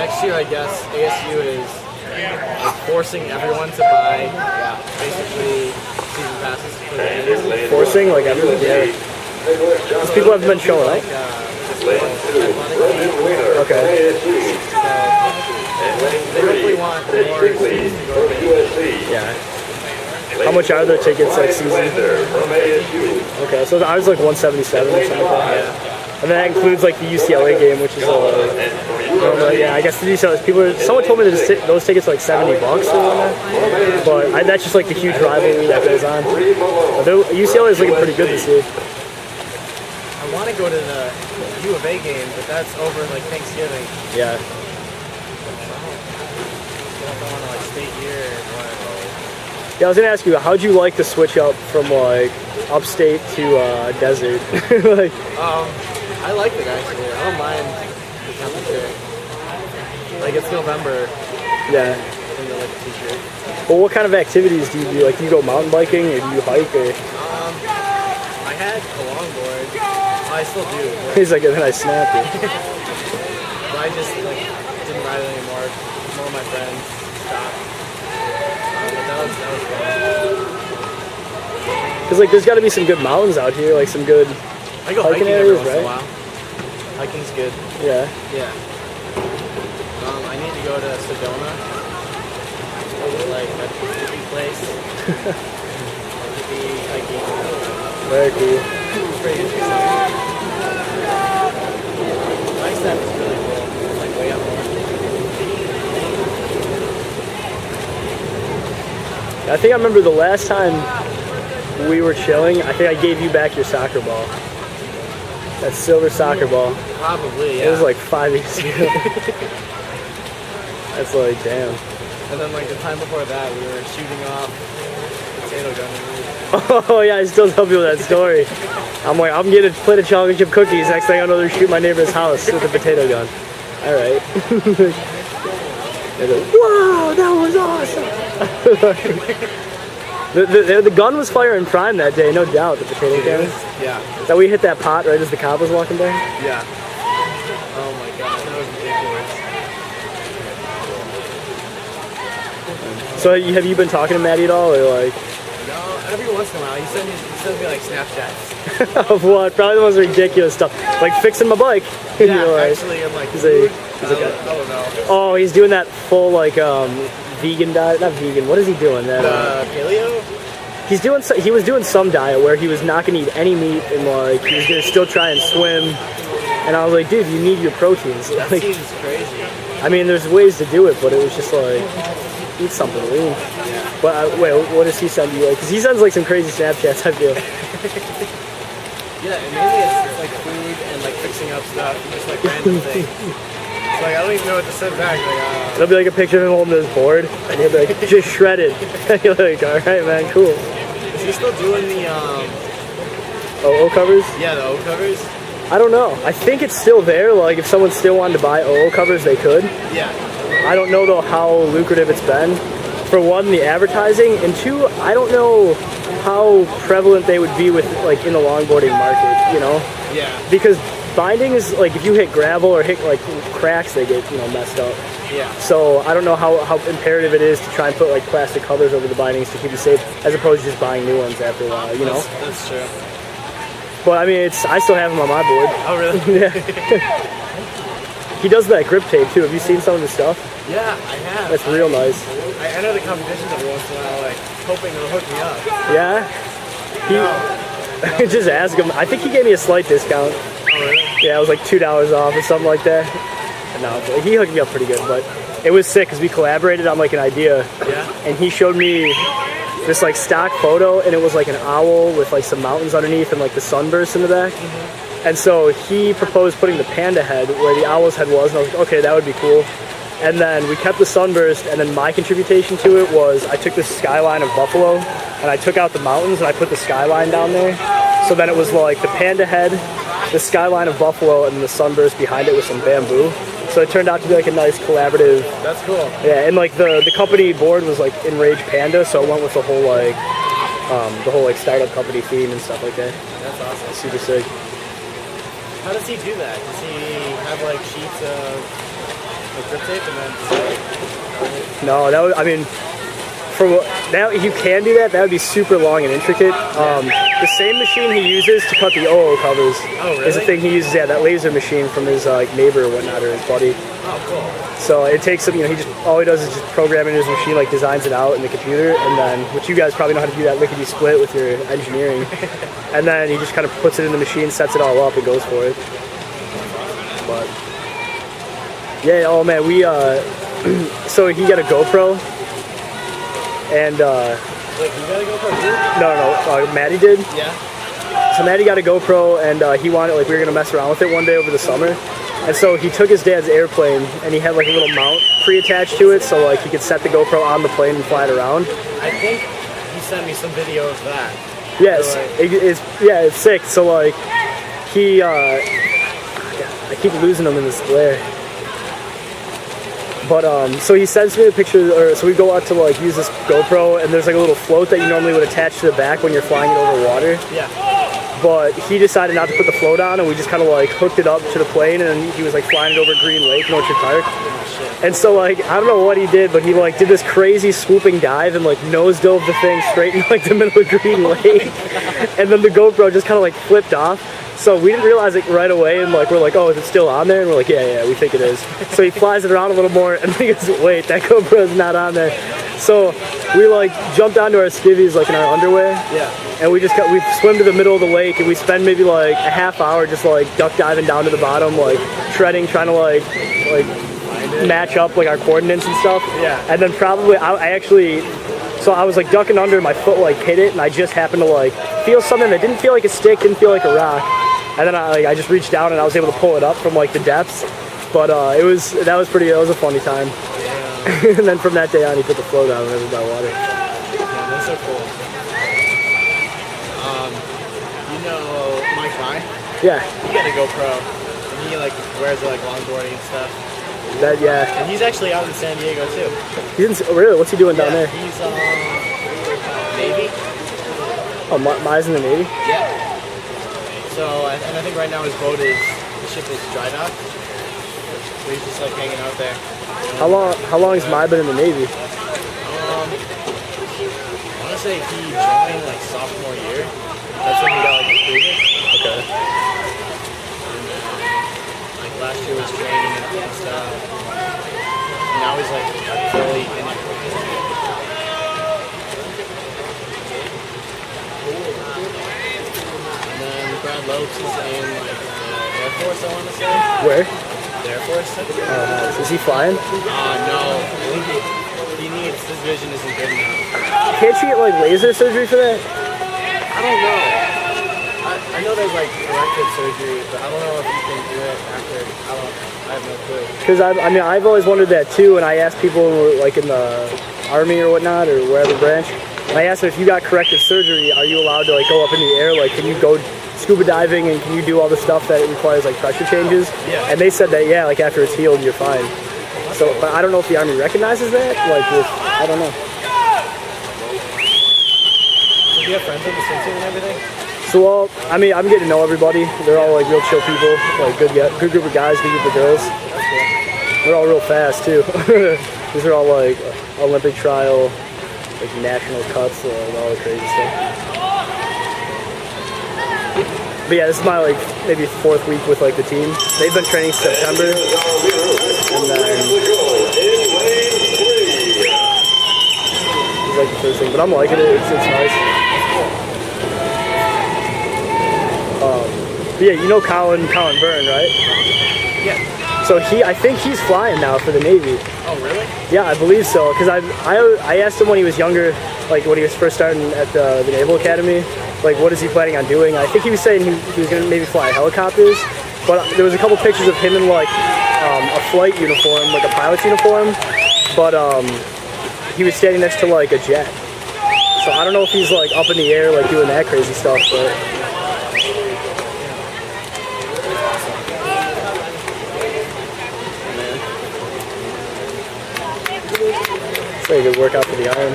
next year, I guess ASU is like forcing everyone to buy basically season passes for the games. Forcing like everyone? Yeah. Because people haven't been showing up. Okay. They hopefully want more teams to go to games. Yeah. How much are the tickets like season? Okay, so ours like 177 or something like that. Yeah. And then that includes like the UCLA game, which is yeah, I guess the UCLA people. Someone told me that those tickets are like $70 or whatnot, but that's just like the huge rivalry that goes on. UCLA is looking pretty good this year. I want to go to the U of A game, but that's over like Thanksgiving. Yeah. I don't know like state year or what. Yeah, I was gonna ask you, how'd you like the switch up from like upstate to desert? Like, I liked it actually. I don't mind the temperature. Like it's November. yeah. In the like t-shirt. Well, what kind of activities do you do? Like, do you go mountain biking or do you hike? Or I had a longboard. I still do. he's like, and then I snapped it. But I just like didn't ride it anymore. More of my friends stopped. But that was fun. Because like, there's got to be some good mountains out here, like some good I go hiking hiking areas, every once in a right? while. Hiking's good. Yeah. Yeah. I need to go to Sedona. It's like a hippie place. Hippie hiking. Very cool. It's pretty interesting. Ice step is really cool. It's like way up north. I think I remember the last time we were chilling, I think I gave you back your soccer ball. That silver soccer ball. Probably, yeah. It was like 5 years ago. That's like, damn. And then like the time before that, we were shooting off potato gun. Oh yeah, I still tell people that story. I'm like, I'm getting a plate of chocolate chip cookies. Next thing I know, they're shooting my neighbor's house with a potato gun. All right. They go, wow, that was awesome. the gun was firing prime that day, no doubt. The potato gun. Yeah. That we hit that pot right as the cop was walking by. Yeah. Oh my god, that was ridiculous. So have you been talking to Maddie at all, or like? No, every once in a while. He sends me like Snapchats. Of what? Probably the most ridiculous stuff, like fixing my bike. Yeah, like, actually, I'm like, he's I like, don't know. oh, he's doing that full like vegan diet. Not vegan. What is he doing? That paleo. He was doing some diet where he was not gonna eat any meat and like he was gonna still try and swim. And I was like, dude, you need your proteins. That Like, seems crazy. I mean, there's ways to do it, but it was just like, eat something lean. Yeah. But wait, what does he send you? Like, because he sends like some crazy Snapchats. I feel. Yeah, and mainly it's like food and like fixing up stuff, and just like random things. It's like I don't even know what to send back. Like, It'll be like a picture of him holding his board, and he'll be like, just shredded. And you're like, all right, man, cool. is he still doing the OO covers? Yeah, the O covers. I don't know. I think it's still there. Like, if someone still wanted to buy OO covers, they could. Yeah. I don't know though how lucrative it's been. For one, the advertising, and two, I don't know how prevalent they would be with like in the longboarding market. You know? Yeah. Because bindings, like if you hit gravel or hit like cracks, they get messed up. Yeah. So I don't know how imperative it is to try and put like plastic covers over the bindings to keep you safe, as opposed to just buying new ones after a while. You know? That's true. But I mean, I still have them on my board. Oh really? Yeah. He does that grip tape too. Have you seen some of his stuff? Yeah, I have. That's real nice. I enter the competitions every once in a while, like hoping it'll hook me up. Yeah. He just ask him. I think he gave me a slight discount. Oh really? Yeah, it was like $2 off or something like that. No, he hooked me up pretty good, but it was sick because we collaborated on like an idea. Yeah. And he showed me this like stock photo, and it was like an owl with like some mountains underneath and like the sunburst in the back. Mm-hmm. And so he proposed putting the panda head where the owl's head was, and I was like, okay, that would be cool. And then we kept the sunburst, and then my contribution to it was I took this skyline of Buffalo, and I took out the mountains, and I put the skyline down there. So then it was like the panda head, the skyline of Buffalo, and then the sunburst behind it with some bamboo. So it turned out to be like a nice collaborative. That's cool. Yeah, and like the company board was like Enraged Panda, so it went with the whole like startup company theme and stuff like that. That's awesome. Super sick. How does he do that? Does he have like sheets of like grip tape, and then just, No, that would, I mean, for that, if you can do that, that would be super long and intricate. The same machine he uses to cut the OO covers is the thing he uses, that laser machine from his neighbor or whatnot, or his buddy. oh, cool. So it takes him, he just, all he does is just program it in his machine, like designs it out in the computer, and then, which you guys probably know how to do that lickety split with your engineering. And then he just kind of puts it in the machine, sets it all up, and goes for it. But, yeah, oh man, so he got a GoPro, and, Wait, you got a GoPro too? no, Maddie did. Yeah. So Maddie got a GoPro, and he wanted, like, we were gonna mess around with it one day over the summer. And so he took his dad's airplane, and he had like a little mount pre-attached to it, so like he could set the GoPro on the plane and fly it around. I think he sent me some video of that. Yes, it's sick. So like he, I keep losing him in this glare. But so he sends me the picture, or so we go out to like use this GoPro, and there's like a little float that you normally would attach to the back when you're flying it over water. Yeah. But he decided not to put the float on, and we just kind of like hooked it up to the plane, and he was like flying it over Green Lake in Orchard Park. Oh, and so like, I don't know what he did, but he like did this crazy swooping dive and like nose dove the thing straight in like the middle of Green Lake. And then the GoPro just kind of like flipped off. So we didn't realize it right away, and like we're like, oh, is it still on there? And we're like, yeah, we think it is. So he flies it around a little more, and he goes, wait, that GoPro's not on there. So we like jumped onto our skivvies like in our underwear. Yeah. And we swim to the middle of the lake, and we spend maybe like a half hour just like duck diving down to the bottom, like treading, trying to like match up like our coordinates and stuff. Yeah. And then probably I was like ducking under, my foot like hit it, and I just happened to like feel something that didn't feel like a stick, didn't feel like a rock. And then I just reached down and I was able to pull it up from like the depths. But that was a funny time. Yeah. And then from that day on, he put the float on whenever by water. Yeah, that's so cool. You know Mike High? Yeah. He got a GoPro, and he like wears it like longboarding and stuff. Yeah. And he's actually out in San Diego too. Really? What's he doing down there? He's Navy. Oh, Mai's in the Navy? Yeah. So, and I think right now his ship is dry dock. So he's just like hanging out there. How long has Mai been in the Navy? I want to say he joined like sophomore year. That's when he got like recruited. Okay. And like last year was training and stuff. And now he's like fully in it. And then Brad Lopes is in like Air Force, I want to say. Where? The Air Force. Nice. Is he flying? No. I think he needs, his vision isn't good enough. Can't you get like laser surgery for that? I don't know. I know there's like corrective surgery, but I don't know if you can do it after. I have no clue. Because I've always wondered that too, and I asked people like in the Army or whatnot, or wherever branch, and I asked them, if you got corrective surgery, are you allowed to like go up in the air? Like, can you go scuba diving, and can you do all the stuff that requires like pressure changes? Yeah. And they said that, yeah, like after it's healed, you're fine. So, but I don't know if the Army recognizes that. Like, I don't know. So do you have friends on the swim team and everything? So, well, I'm getting to know everybody. They're all like real chill people, like good group of guys, good group of girls. That's cool. They're all real fast too. These are all like Olympic trial, like national cuts, all the crazy stuff. But yeah, this is my like maybe 4th week with like the team. They've been training September, and then it's like the first thing. But I'm liking it. It's nice. But yeah, you know Colin Byrne, right? Yeah. So I think he's flying now for the Navy. Oh, really? Yeah, I believe so. Because I asked him when he was younger, like when he was first starting at the Naval Academy, like what is he planning on doing? I think he was saying he was going to maybe fly helicopters. But there was a couple pictures of him in like a flight uniform, like a pilot's uniform. But he was standing next to like a jet. So I don't know if he's like up in the air, like doing that crazy stuff, but. Very good workout for the arm.